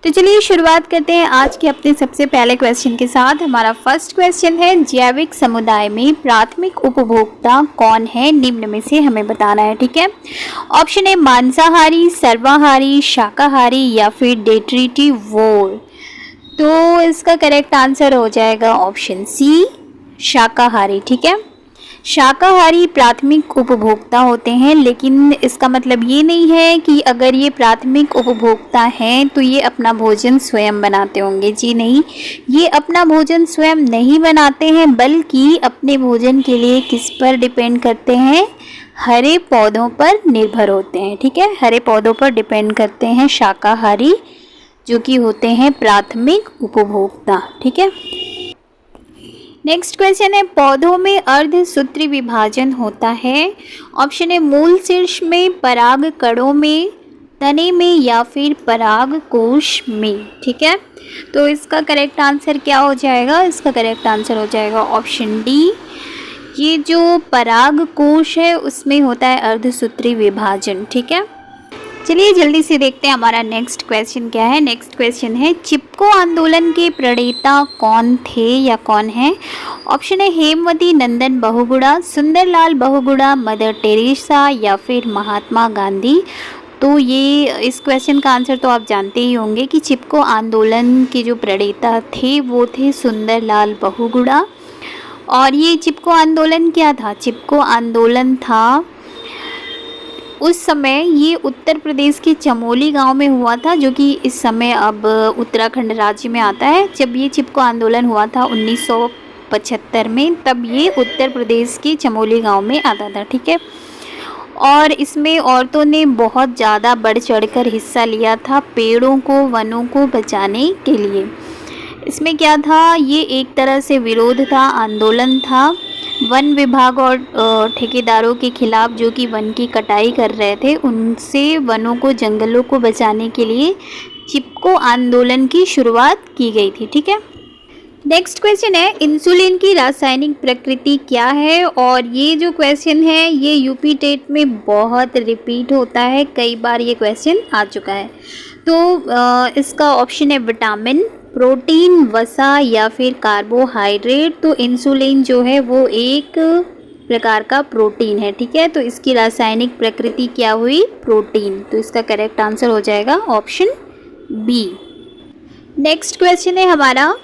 तो चलिए शुरुआत करते हैं आज के अपने सबसे पहले क्वेश्चन के साथ। हमारा फर्स्ट क्वेश्चन है, जैविक समुदाय में प्राथमिक उपभोक्ता कौन है, निम्न में से हमें बताना है। ठीक है, ऑप्शन ए मांसाहारी, सर्वाहारी, शाकाहारी या फिर डेट्रीटिवोर। तो इसका करेक्ट आंसर हो जाएगा ऑप्शन सी, शाकाहारी। ठीक है, शाकाहारी प्राथमिक उपभोक्ता होते हैं, लेकिन इसका मतलब ये नहीं है कि अगर ये प्राथमिक उपभोक्ता हैं तो ये अपना भोजन स्वयं बनाते होंगे। जी नहीं, ये अपना भोजन स्वयं नहीं बनाते हैं, बल्कि अपने भोजन के लिए किस पर डिपेंड करते हैं, हरे पौधों पर निर्भर होते हैं। ठीक है, हरे पौधों पर डिपेंड करते हैं शाकाहारी, जो कि होते हैं प्राथमिक उपभोक्ता। ठीक है, नेक्स्ट क्वेश्चन है, पौधों में अर्धसूत्री विभाजन होता है। ऑप्शन है मूल शीर्ष में, पराग कणों में, तने में या फिर पराग कोश में। ठीक है, तो इसका करेक्ट आंसर क्या हो जाएगा, इसका करेक्ट आंसर हो जाएगा ऑप्शन डी। ये जो पराग कोश है उसमें होता है अर्धसूत्री विभाजन। ठीक है, चलिए जल्दी से देखते हैं हमारा नेक्स्ट क्वेश्चन क्या है। नेक्स्ट क्वेश्चन है, चिपको आंदोलन के प्रणेता कौन थे या कौन है। ऑप्शन है हेमवती नंदन बहुगुणा, सुंदरलाल बहुगुणा, मदर टेरेसा या फिर महात्मा गांधी। तो ये इस क्वेश्चन का आंसर तो आप जानते ही होंगे कि चिपको आंदोलन के जो प्रणेता थे वो थे सुंदरलाल बहुगुणा। और ये चिपको आंदोलन क्या था, चिपको आंदोलन था उस समय, ये उत्तर प्रदेश के चमोली गांव में हुआ था, जो कि इस समय अब उत्तराखंड राज्य में आता है। जब ये चिपको आंदोलन हुआ था 1975 में, तब ये उत्तर प्रदेश के चमोली गांव में आता था। ठीक है, और इसमें औरतों ने बहुत ज़्यादा बढ़ चढ़कर हिस्सा लिया था पेड़ों को, वनों को बचाने के लिए। इसमें क्या था, ये एक तरह से विरोध था, आंदोलन था वन विभाग और ठेकेदारों के खिलाफ, जो कि वन की कटाई कर रहे थे, उनसे वनों को, जंगलों को बचाने के लिए चिपको आंदोलन की शुरुआत की गई थी। ठीक है, नेक्स्ट क्वेश्चन है, इंसुलिन की रासायनिक प्रकृति क्या है। और ये जो क्वेश्चन है ये यूपी टेट में बहुत रिपीट होता है, कई बार ये क्वेश्चन आ चुका है। तो इसका ऑप्शन है विटामिन, प्रोटीन, वसा या फिर कार्बोहाइड्रेट। तो इंसुलिन जो है वो एक प्रकार का प्रोटीन है। ठीक है, तो इसकी रासायनिक प्रकृति क्या हुई, प्रोटीन। तो इसका करेक्ट आंसर हो जाएगा ऑप्शन बी। नेक्स्ट क्वेश्चन है हमारा,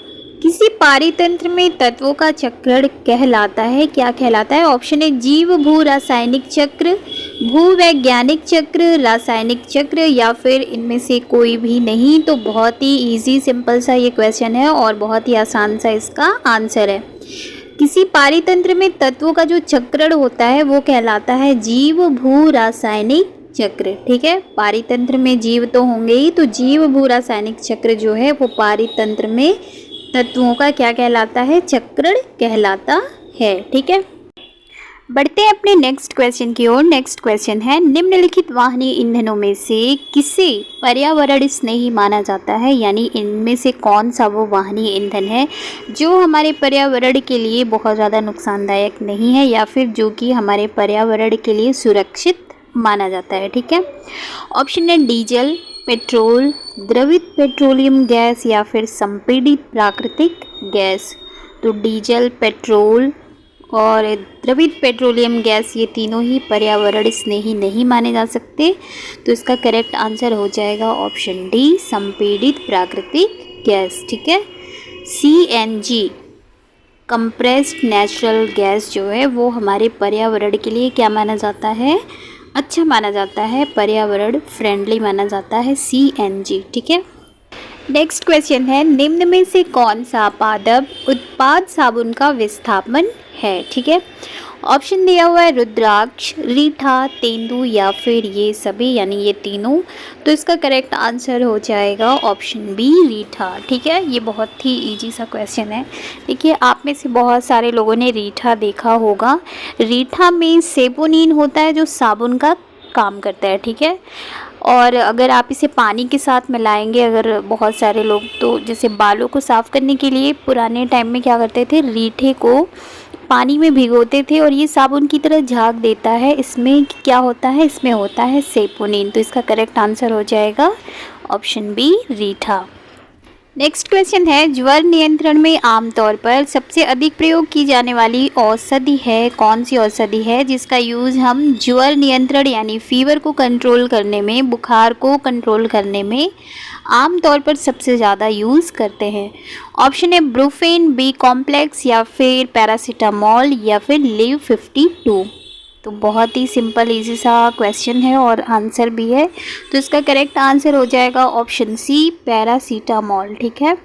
किसी पारितंत्र में तत्वों का चक्रण कहलाता है, क्या कहलाता है। ऑप्शन है जीव भू रासायनिक चक्र, भूवैज्ञानिक चक्र, रासायनिक चक्र या फिर इनमें से कोई भी नहीं। तो बहुत ही इजी सिंपल सा ये क्वेश्चन है और बहुत ही आसान सा इसका आंसर है। किसी पारितंत्र में तत्वों का जो चक्रण होता है वो कहलाता है जीव भू रासायनिक चक्र। ठीक है, पारितंत्र में जीव तो होंगे ही, तो जीव भू रासायनिक चक्र जो है वो पारितंत्र में तत्वों का क्या कहलाता है, चक्रण कहलाता है। ठीक है, बढ़ते हैं अपने नेक्स्ट क्वेश्चन की ओर। नेक्स्ट क्वेश्चन है, निम्नलिखित वाहनी ईंधनों में से किसे पर्यावरण स्नेही माना जाता है, यानी इनमें से कौन सा वो वाहनी ईंधन है जो हमारे पर्यावरण के लिए बहुत ज़्यादा नुकसानदायक नहीं है, या फिर जो कि हमारे पर्यावरण के लिए सुरक्षित माना जाता है। ठीक है, ऑप्शन है डीजल, पेट्रोल, द्रवित पेट्रोलियम गैस या फिर संपीड़ित प्राकृतिक गैस। तो डीजल, पेट्रोल और द्रवित पेट्रोलियम गैस ये तीनों ही पर्यावरण स्नेही नहीं माने जा सकते। तो इसका करेक्ट आंसर हो जाएगा ऑप्शन डी, संपीड़ित प्राकृतिक गैस। ठीक है, CNG कंप्रेस्ड नेचुरल गैस जो है वो हमारे पर्यावरण के लिए क्या माना जाता है, अच्छा माना जाता है, पर्यावरण फ्रेंडली माना जाता है CNG। ठीक है, नेक्स्ट क्वेश्चन है, निम्न में से कौन सा पादप उत्पाद साबुन का विस्थापन है। ठीक है, ऑप्शन दिया हुआ है रुद्राक्ष, रीठा, तेंदू या फिर ये सभी, यानी ये तीनों। तो इसका करेक्ट आंसर हो जाएगा ऑप्शन बी, रीठा। ठीक है, ये बहुत ही इजी सा क्वेश्चन है। देखिए, आप में से बहुत सारे लोगों ने रीठा देखा होगा। रीठा में सेपोनीन होता है जो साबुन का काम करता है। ठीक है, और अगर आप इसे पानी के साथ मिलाएंगे, अगर बहुत सारे लोग तो जैसे बालों को साफ़ करने के लिए पुराने टाइम में क्या करते थे, रीठे को पानी में भिगोते थे और ये साबुन की तरह झाग देता है। इसमें क्या होता है, इसमें होता है सेपोनीन। तो इसका करेक्ट आंसर हो जाएगा ऑप्शन बी रीठा। नेक्स्ट क्वेश्चन है, ज्वर नियंत्रण में आमतौर पर सबसे अधिक प्रयोग की जाने वाली औषधि है, कौन सी औषधि है जिसका यूज़ हम ज्वर नियंत्रण यानी फीवर को कंट्रोल करने में, बुखार को कंट्रोल करने में आमतौर पर सबसे ज़्यादा यूज़ करते हैं। ऑप्शन है ब्रूफेन, बी कॉम्प्लेक्स या फिर पैरासीटामोल या फिर लिव 52। तो बहुत ही सिंपल इजी सा क्वेश्चन है और आंसर भी है, तो इसका करेक्ट आंसर हो जाएगा ऑप्शन सी पैरासीटामोल। ठीक है,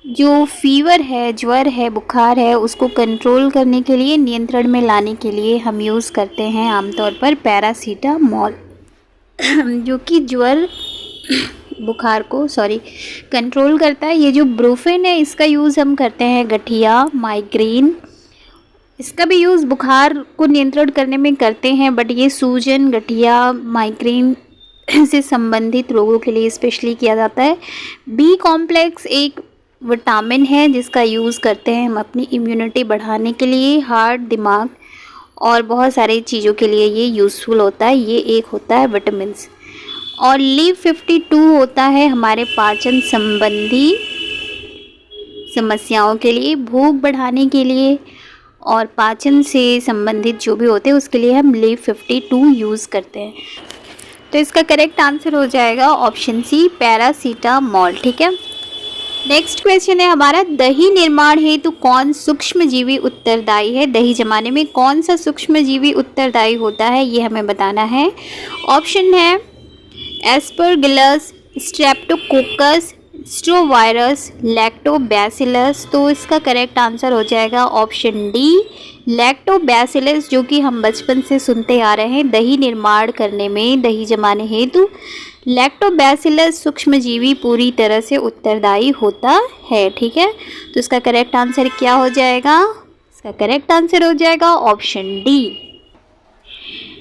जो फीवर है, ज्वर है, बुखार है, उसको कंट्रोल करने के लिए, नियंत्रण में लाने के लिए हम यूज़ करते हैं आमतौर पर पैरासीटामोल जो कि ज्वर बुखार को कंट्रोल करता है। ये जो ब्रूफेन है इसका यूज़ हम करते हैं गठिया, माइग्रेन, इसका भी यूज़ बुखार को नियंत्रण करने में करते हैं, बट ये सूजन, गठिया, माइग्रेन से संबंधित रोगों के लिए स्पेशली किया जाता है। बी कॉम्प्लेक्स एक विटामिन है जिसका यूज़ करते हैं हम अपनी इम्यूनिटी बढ़ाने के लिए, हार्ट, दिमाग और बहुत सारी चीज़ों के लिए ये यूज़फुल होता है। ये एक होता है विटामिन्स। और लिव 52 होता है हमारे पाचन संबंधी समस्याओं के लिए, भूख बढ़ाने के लिए और पाचन से संबंधित जो भी होते हैं उसके लिए हम लिव 52 यूज़ करते हैं। तो इसका करेक्ट आंसर हो जाएगा ऑप्शन सी पैरासीटामोल। ठीक है, नेक्स्ट क्वेश्चन है हमारा, दही निर्माण हेतु कौन सूक्ष्मजीवी उत्तरदायी है? दही जमाने में कौन सा सूक्ष्मजीवी उत्तरदायी होता है, ये हमें बताना है। ऑप्शन है एस्परगिलस, स्ट्रेप्टोकोकस, स्ट्रोवायरस, लैक्टोबैसिलस। तो इसका करेक्ट आंसर हो जाएगा ऑप्शन डी लैक्टोबैसिलस, जो कि हम बचपन से सुनते आ रहे हैं। दही निर्माण करने में, दही जमाने हेतु लैक्टोबैसिलस सूक्ष्मजीवी पूरी तरह से उत्तरदायी होता है। ठीक है, तो इसका करेक्ट आंसर क्या हो जाएगा? इसका करेक्ट आंसर हो जाएगा ऑप्शन डी।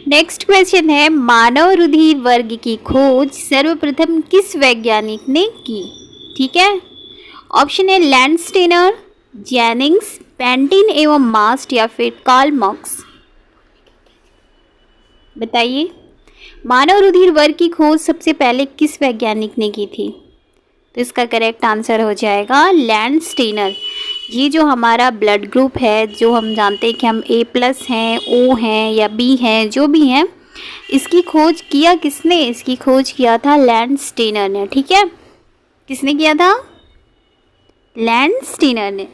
नेक्स्ट क्वेश्चन है, मानव रुधिर वर्ग की खोज सर्वप्रथम किस वैज्ञानिक ने की? ठीक है, ऑप्शन है लैंडस्टेनर, जेनिंग्स, पेंटिन एवं मास्ट या फिर कार्ल मार्क्स। बताइए, मानव रुधिर वर्ग की खोज सबसे पहले किस वैज्ञानिक ने की थी? तो इसका करेक्ट आंसर हो जाएगा लैंडस्टेनर। ये जो हमारा ब्लड ग्रुप है, जो हम जानते हैं कि हम A+ हैं, O हैं या B हैं, जो भी हैं, इसकी खोज किया किसने? इसकी खोज किया था लैंडस्टेनर ने। ठीक है, किसने किया था? लैंडस्टेनर ने।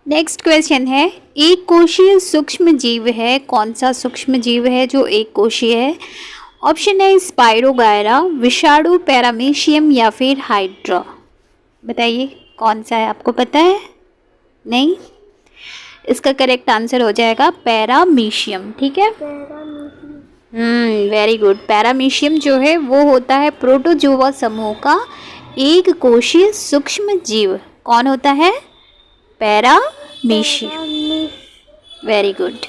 नेक्स्ट क्वेश्चन है, एक कोशीय सूक्ष्म जीव है, कौन सा सूक्ष्म जीव है जो एक कोशीय है? ऑप्शन है स्पाइरोगायरा, विषाणु, पैरामीशियम या फिर हाइड्रा। बताइए कौन सा है, आपको पता है? नहीं, इसका करेक्ट आंसर हो जाएगा पैरामीशियम। ठीक है, वेरी गुड। पैरामीशियम जो है वो होता है प्रोटोजोआ समूह का एक कोशीय सूक्ष्म जीव। कौन होता है? Paramecium. Very good.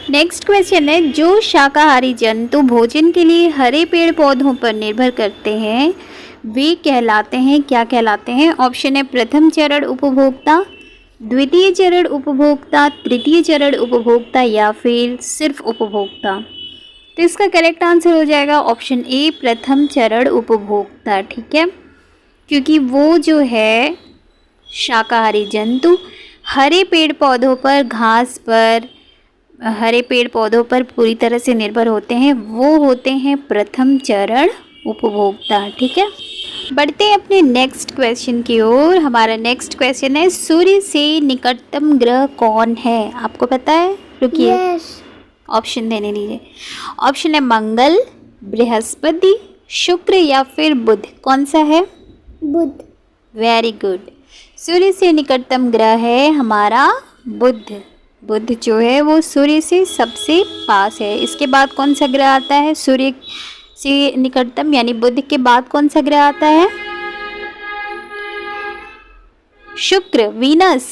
Next question है, जो शाकाहारी जंतु भोजन के लिए हरे पेड़ पौधों पर निर्भर करते हैं वे कहलाते हैं, क्या कहलाते हैं? ऑप्शन है प्रथम चरण उपभोक्ता, द्वितीय चरण उपभोक्ता, तृतीय चरण उपभोक्ता या फिर सिर्फ उपभोक्ता। तो इसका करेक्ट आंसर हो जाएगा ऑप्शन ए प्रथम चरण उपभोक्ता। ठीक है, क्योंकि वो जो है शाकाहारी जंतु हरे पेड़ पौधों पर, घास पर, हरे पेड़ पौधों पर पूरी तरह से निर्भर होते हैं, वो होते हैं प्रथम चरण उपभोक्ता। ठीक है, बढ़ते हैं अपने नेक्स्ट क्वेश्चन की ओर। हमारा नेक्स्ट क्वेश्चन है, सूर्य से निकटतम ग्रह कौन है? आपको पता है? रुकिए, ऑप्शन देने दीजिए। ऑप्शन है मंगल, बृहस्पति, शुक्र या फिर बुध। कौन सा है? बुध। Very good. सूर्य से निकटतम ग्रह है हमारा बुध। बुध जो है वो सूर्य से सबसे पास है। इसके बाद कौन सा ग्रह आता है सूर्य से निकटतम, यानी बुध के बाद कौन सा ग्रह आता है? शुक्र, वीनस।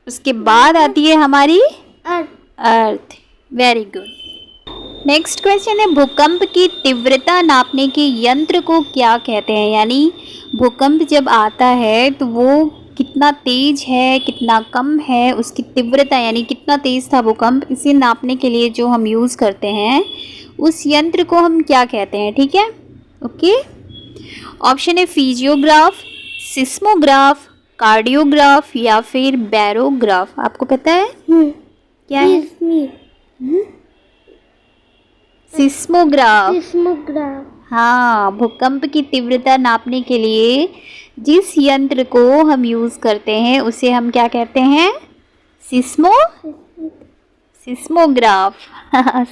उसके बाद आती है हमारी earth. Very good. Next question है, भूकंप की तीव्रता नापने के यंत्र को क्या कहते हैं? यानी भूकंप जब आता है तो वो कितना तेज है, कितना कम है, उसकी तीव्रता यानी कितना तेज था भूकंप, इसे नापने के लिए जो हम यूज़ करते हैं उस यंत्र को हम क्या कहते हैं? ठीक है, ओके। ऑप्शन है फिजियोग्राफ, सिस्मोग्राफ, कार्डियोग्राफ या फिर बैरोग्राफ। आपको पता है क्या है? सिस्मोग्राफ। हाँ, भूकंप की तीव्रता नापने के लिए जिस यंत्र को हम यूज करते हैं उसे हम क्या कहते हैं? सिस्मोग्राफ।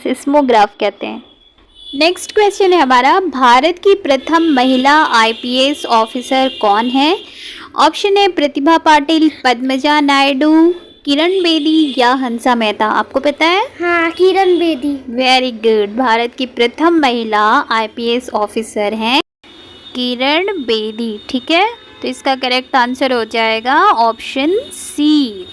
सिस्मोग्राफ कहते हैं। नेक्स्ट क्वेश्चन है हमारा, भारत की प्रथम महिला आईपीएस ऑफिसर कौन है? ऑप्शन है प्रतिभा पाटिल, पद्मजा नायडू, किरण बेदी या हंसा मेहता। आपको पता है? हाँ, किरण बेदी। Very good. भारत की प्रथम महिला आईपीएस ऑफिसर हैं किरण बेदी। ठीक है, तो इसका करेक्ट आंसर हो जाएगा ऑप्शन सी।